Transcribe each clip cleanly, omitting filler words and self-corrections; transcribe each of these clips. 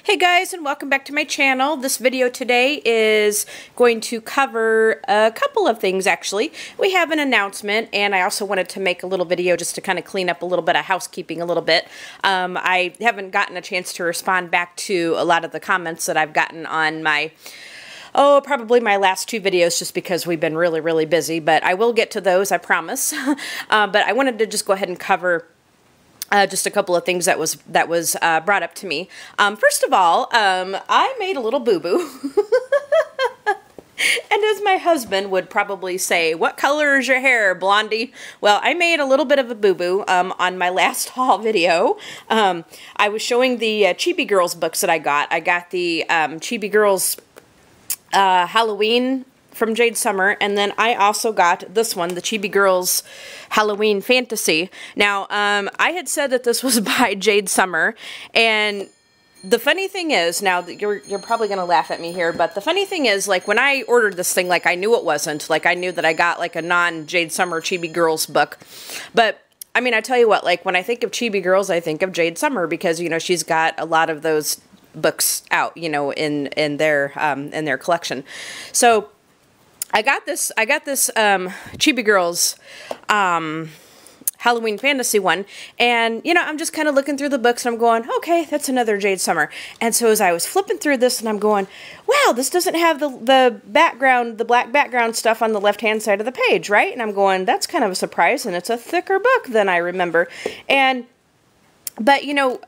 Hey guys, and welcome back to my channel. This video today is going to cover a couple of things actually. We have an announcement, and I also wanted to make a little video just to kind of clean up a little bit of housekeeping a little bit. I haven't gotten a chance to respond back to a lot of the comments that I've gotten on my probably my last two videos, just because we've been really busy, but I will get to those, I promise. But I wanted to just go ahead and cover just a couple of things that was brought up to me. First of all, I made a little boo-boo. And as my husband would probably say, what color is your hair, Blondie? Well, I made a little bit of a boo-boo on my last haul video. I was showing the Chibi Girls books that I got. I got the Chibi Girls Halloween from Jade Summer, and then I also got this one, the Chibi Girls Halloween Fantasy. Now, I had said that this was by Jade Summer, and the funny thing is, now you're probably gonna laugh at me here, but the funny thing is, like, when I ordered this thing, like, I knew it wasn't, like, I knew that I got like a non-Jade Summer Chibi Girls book, but I mean, I tell you what, like, when I think of Chibi Girls, I think of Jade Summer, because, you know, she's got a lot of those books out, you know, in their collection. So I got this Chibi Girls Halloween Fantasy one, and, you know, I'm just kind of looking through the books, and I'm going, okay, that's another Jade Summer. And so as I was flipping through this, and I'm going, wow, this doesn't have the background, the black background stuff on the left-hand side of the page, right? And I'm going, that's kind of a surprise, and it's a thicker book than I remember. But, you know,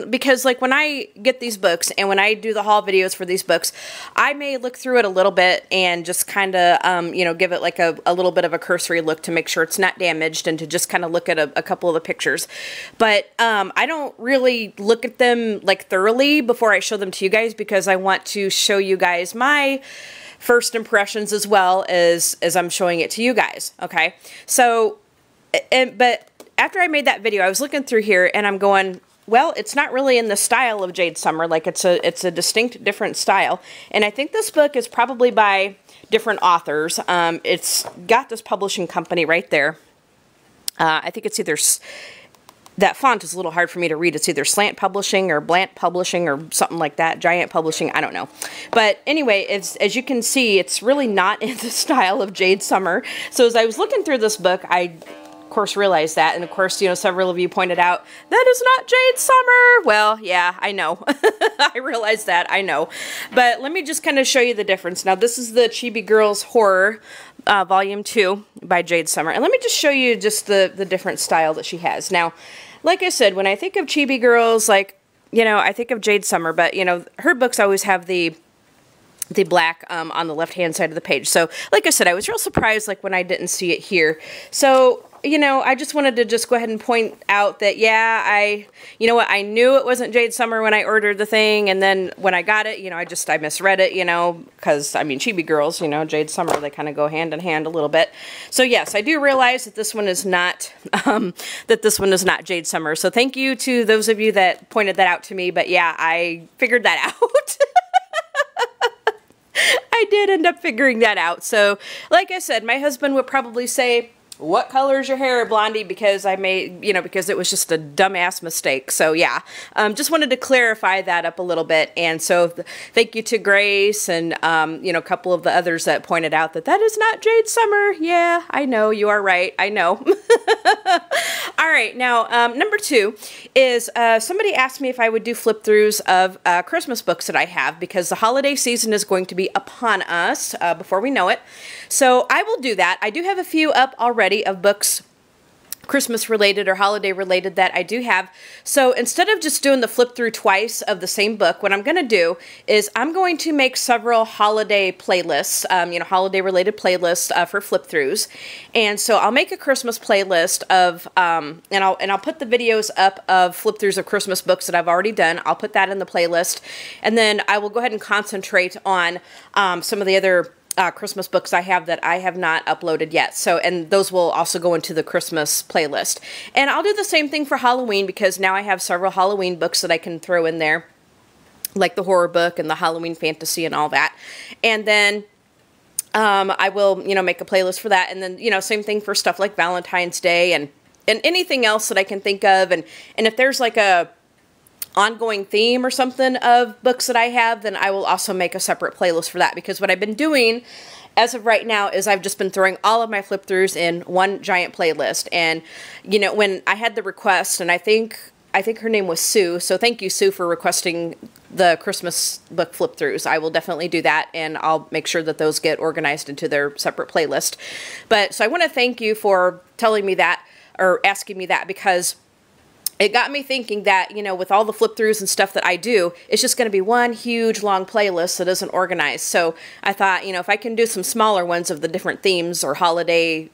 because, like, when I get these books and when I do the haul videos for these books, I may look through it a little bit and just kind of, you know, give it like a little bit of a cursory look to make sure it's not damaged, and to just kind of look at a couple of the pictures. But I don't really look at them, like, thoroughly before I show them to you guys, because I want to show you guys my first impressions as well as I'm showing it to you guys, okay? So, but after I made that video, I was looking through here, and I'm going, well, it's not really in the style of Jade Summer. Like, it's a distinct different style. And I think this book is probably by different authors. It's got this publishing company right there. I think it's either, that font is a little hard for me to read. It's either Slant Publishing or Blant Publishing or something like that. Giant Publishing, I don't know. But anyway, as you can see, it's really not in the style of Jade Summer. So as I was looking through this book, I of course realized that, and of course, you know, several of you pointed out, that is not Jade Summer. Well, yeah, I know. I realized that, I know. But let me just kind of show you the difference. Now, this is the Chibi Girls Horror Volume 2 by Jade Summer, and let me just show you just the different style that she has. Now, like I said, when I think of Chibi Girls, like, you know, I think of Jade Summer, but, you know, her books always have the black on the left-hand side of the page. So, like I said, I was real surprised, like, when I didn't see it here. So, you know, I just wanted to just go ahead and point out that, yeah, you know what, I knew it wasn't Jade Summer when I ordered the thing, and then when I got it, you know, I misread it, you know, because, I mean, Chibi Girls, you know, Jade Summer, they kind of go hand in hand a little bit. So, yes, I do realize that this one is not, Jade Summer. So, thank you to those of you that pointed that out to me, but, yeah, I figured that out. I did end up figuring that out. So, like I said, my husband would probably say, what color is your hair, Blondie? Because I made, you know, because it was just a dumbass mistake. So, yeah, just wanted to clarify that up a little bit. And so, thank you to Grace and, you know, a couple of the others that pointed out that is not Jade Summer. Yeah, I know, you are right. I know. All right, now, number 2 is somebody asked me if I would do flip-throughs of Christmas books that I have, because the holiday season is going to be upon us before we know it. So, I will do that. I do have a few up already of books, Christmas related or holiday related, that I do have. So instead of just doing the flip through twice of the same book, what I'm going to do is I'm going to make several holiday playlists, you know, holiday related playlists for flip throughs. And so I'll make a Christmas playlist of, and I'll put the videos up of flip throughs of Christmas books that I've already done. I'll put that in the playlist, and then I will go ahead and concentrate on some of the other Christmas books I have that I have not uploaded yet. So, and those will also go into the Christmas playlist. And I'll do the same thing for Halloween, because now I have several Halloween books that I can throw in there, like the horror book and the Halloween fantasy and all that. And then I will, you know, make a playlist for that. And then, you know, same thing for stuff like Valentine's Day and anything else that I can think of. And if there's like a ongoing theme or something of books that I have, then I will also make a separate playlist for that, because what I've been doing as of right now is I've just been throwing all of my flip throughs in one giant playlist. And you know, when I had the request, and I think her name was Sue, so thank you, Sue, for requesting the Christmas book flip throughs. I will definitely do that, and I'll make sure that those get organized into their separate playlist. But so I want to thank you for telling me that, or asking me that, because it got me thinking that, you know, with all the flip throughs and stuff that I do, it's just going to be one huge long playlist that isn't organized. So I thought, you know, if I can do some smaller ones of the different themes or holiday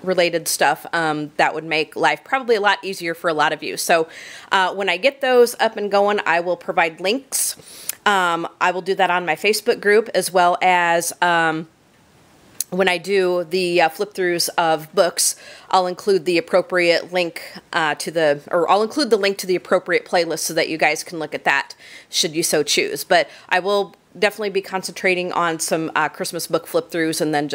related stuff, that would make life probably a lot easier for a lot of you. So when I get those up and going, I will provide links. I will do that on my Facebook group, as well as when I do the flip throughs of books, I'll include the appropriate link I'll include the link to the appropriate playlist so that you guys can look at that should you so choose. But I will definitely be concentrating on some Christmas book flip throughs, and then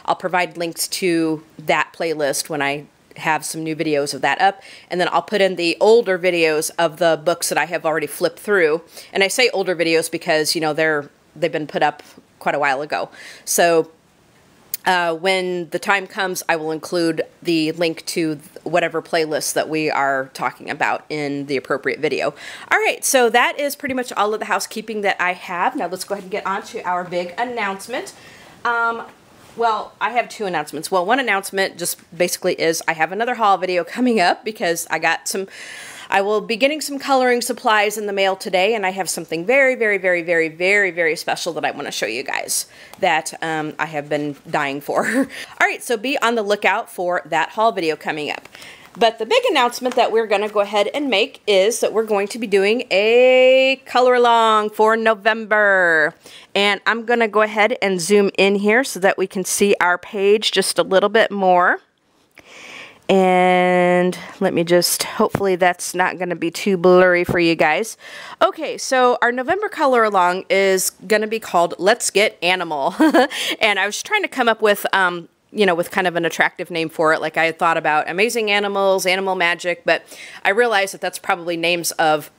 I'll provide links to that playlist when I have some new videos of that up, and then I'll put in the older videos of the books that I have already flipped through. And I say older videos because, you know, they've been put up quite a while ago. So when the time comes, I will include the link to whatever playlist that we are talking about in the appropriate video. All right, so that is pretty much all of the housekeeping that I have. Now let's go ahead and get on to our big announcement. Well, I have two announcements. Well, one announcement just basically is I have another haul video coming up, because I will be getting some coloring supplies in the mail today, and I have something very, very, very, very, very, very special that I want to show you guys that I have been dying for. All right, so be on the lookout for that haul video coming up. But the big announcement that we're going to go ahead and make is that we're going to be doing a color along for November. And I'm going to go ahead and zoom in here so that we can see our page just a little bit more. And let me just, hopefully that's not going to be too blurry for you guys. Okay, so our November color along is going to be called Let's Get Animal. And I was trying to come up with, you know, with kind of an attractive name for it. Like I had thought about Amazing Animals, Animal Magic, but I realized that that's probably names of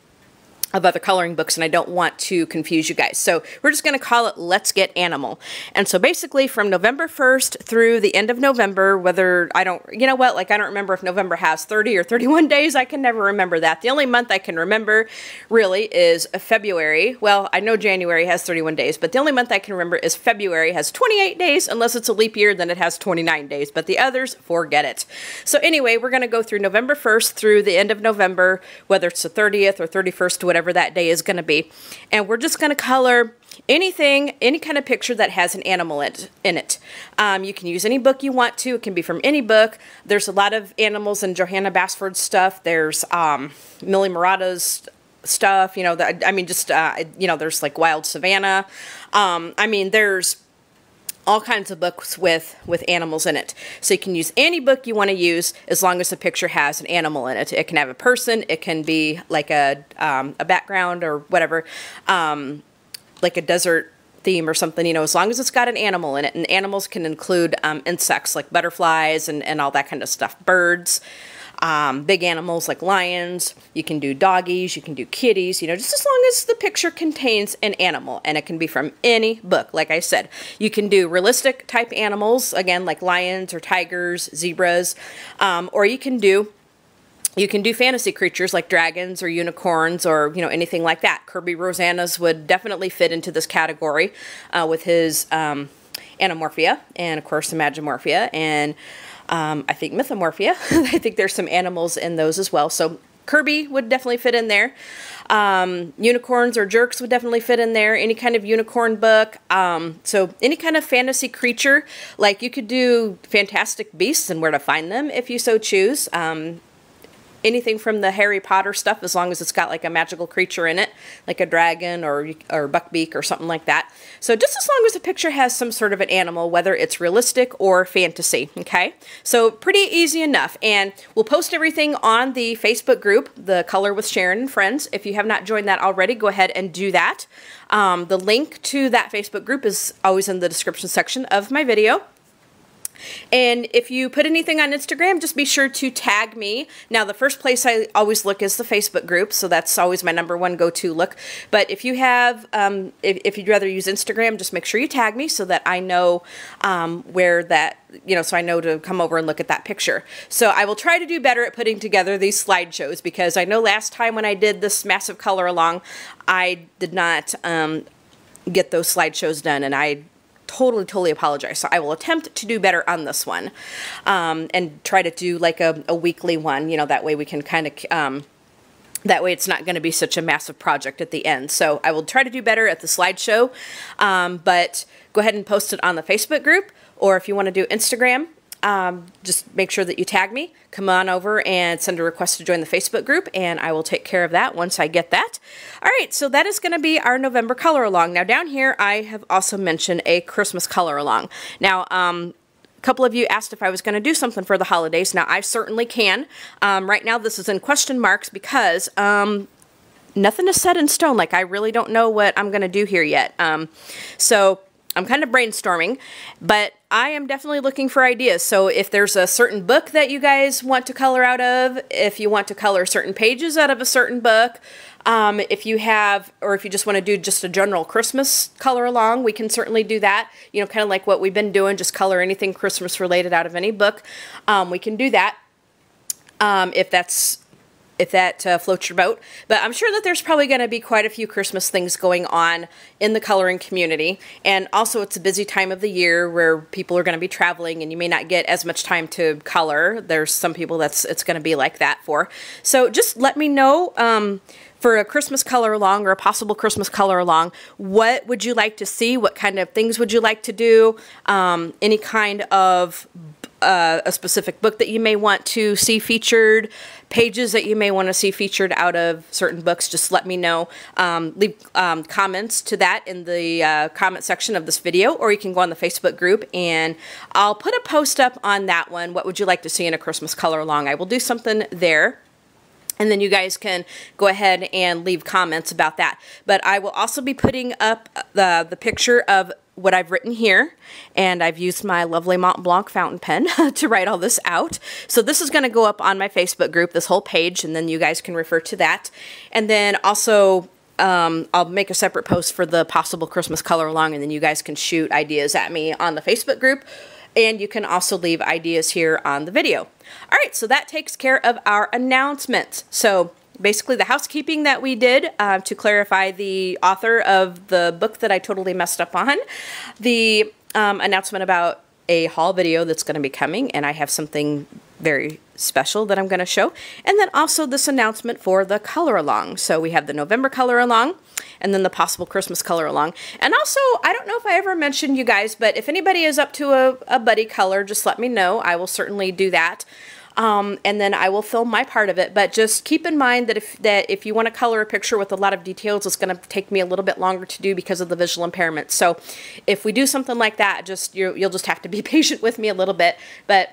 other coloring books, and I don't want to confuse you guys. So we're just going to call it Let's Get Animal. And so basically from November 1st through the end of November, you know what, like I don't remember if November has 30 or 31 days. I can never remember that. The only month I can remember really is February. Well, I know January has 31 days, but the only month I can remember is February has 28 days. Unless it's a leap year, then it has 29 days, but the others, forget it. So anyway, we're going to go through November 1st through the end of November, whether it's the 30th or 31st, whatever that day is going to be. And we're just going to color anything, any kind of picture that has an animal in it. You can use any book you want to. It can be from any book. There's a lot of animals in Johanna Basford's stuff. There's Millie Murata's stuff, you know, you know, there's like Wild Savannah. I mean, there's all kinds of books with animals in it. So you can use any book you want to use as long as the picture has an animal in it. It can have a person, it can be like a background or whatever, like a desert theme or something, you know, as long as it's got an animal in it. And animals can include insects like butterflies and all that kind of stuff, birds. Big animals like lions, you can do doggies, you can do kitties, you know, just as long as the picture contains an animal, and it can be from any book. Like I said, you can do realistic type animals, again, like lions or tigers, zebras, or you can do fantasy creatures like dragons or unicorns or, you know, anything like that. Kirby Rosanna's would definitely fit into this category with his Anamorphia and, of course, Imagimorphia and I think Mythomorphia. I think there's some animals in those as well. So Kirby would definitely fit in there. Unicorns or jerks would definitely fit in there. Any kind of unicorn book. So any kind of fantasy creature. Like you could do Fantastic Beasts and Where to Find Them if you so choose. Anything from the Harry Potter stuff, as long as it's got like a magical creature in it, like a dragon or buckbeak or something like that. So just as long as the picture has some sort of an animal, whether it's realistic or fantasy, okay? So pretty easy enough. And we'll post everything on the Facebook group, The Color with Sharon and Friends. If you have not joined that already, go ahead and do that. The link to that Facebook group is always in the description section of my video. And if you put anything on Instagram, just be sure to tag me. Now, the first place I always look is the Facebook group, so that's always my #1 go-to look. But if you have, if you'd rather use Instagram, just make sure you tag me so that I know where that, you know, so I know to come over and look at that picture. So I will try to do better at putting together these slideshows, because I know last time when I did this massive color along, I did not get those slideshows done, and I totally apologize. So I will attempt to do better on this one, and try to do like a weekly one, you know, that way we can kind of, that way it's not going to be such a massive project at the end. So I will try to do better at the slideshow, but go ahead and post it on the Facebook group, or if you want to do Instagram, just make sure that you tag me, come on over and send a request to join the Facebook group, and I will take care of that once I get that. All right, so that is going to be our November color along. Now down here, I have also mentioned a Christmas color along. Now, a couple of you asked if I was going to do something for the holidays. Now, I certainly can. Right now, this is in question marks because nothing is set in stone. Like, I really don't know what I'm going to do here yet. So I'm kind of brainstorming, but I am definitely looking for ideas. So if there's a certain book that you guys want to color out of, if you want to color certain pages out of a certain book, if you have, or if you just want to do just a general Christmas color along, we can certainly do that. You know, kind of like what we've been doing, just color anything Christmas related out of any book. We can do that if that floats your boat. But I'm sure that there's probably going to be quite a few Christmas things going on in the coloring community. And also it's a busy time of the year where people are going to be traveling and you may not get as much time to color. There's some people it's going to be like that for. So just let me know for a Christmas color along or a possible Christmas color along, what would you like to see? What kind of things would you like to do? Any kind of a specific book that you may want to see featured, pages that you may want to see featured out of certain books, just let me know. Leave comments to that in the comment section of this video, or you can go on the Facebook group and I'll put a post up on that one. What would you like to see in a Christmas color along? I will do something there. And then you guys can go ahead and leave comments about that. But I will also be putting up the picture of what I've written here, and I've used my lovely Mont Blanc fountain pen to write all this out. So this is going to go up on my Facebook group, this whole page, and then you guys can refer to that. And then also I'll make a separate post for the possible Christmas color along, and then you guys can shoot ideas at me on the Facebook group. And you can also leave ideas here on the video. All right, so that takes care of our announcements. So basically the housekeeping that we did to clarify the author of the book that I totally messed up on, the announcement about a haul video that's going to be coming, and I have something very special that I'm going to show, and then also this announcement for the color along. So we have the November color along, and then the possible Christmas color along. And also, I don't know if I ever mentioned you guys, but if anybody is up to a buddy color, just let me know. I will certainly do that. And then I will film my part of it. But just keep in mind that if you want to color a picture with a lot of details, it's going to take me a little bit longer to do because of the visual impairment. So if we do something like that, you'll just have to be patient with me a little bit. But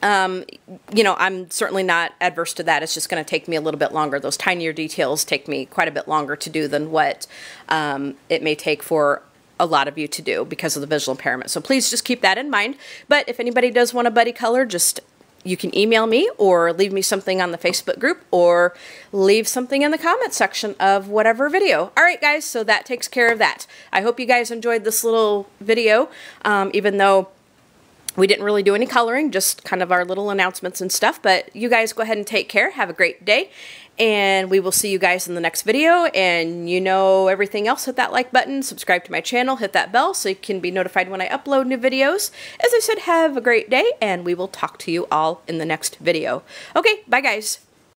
you know, I'm certainly not adverse to that. It's just going to take me a little bit longer. Those tinier details take me quite a bit longer to do than what it may take for a lot of you to do because of the visual impairment. So please just keep that in mind. But if anybody does want a buddy color, you can email me or leave me something on the Facebook group or leave something in the comment section of whatever video. All right, guys, so that takes care of that. I hope you guys enjoyed this little video, even though we didn't really do any coloring, just kind of our little announcements and stuff. But you guys go ahead and take care. Have a great day. And we will see you guys in the next video. And you know everything else, hit that like button, subscribe to my channel, hit that bell so you can be notified when I upload new videos. As I said, have a great day, and we will talk to you all in the next video. Okay, bye guys.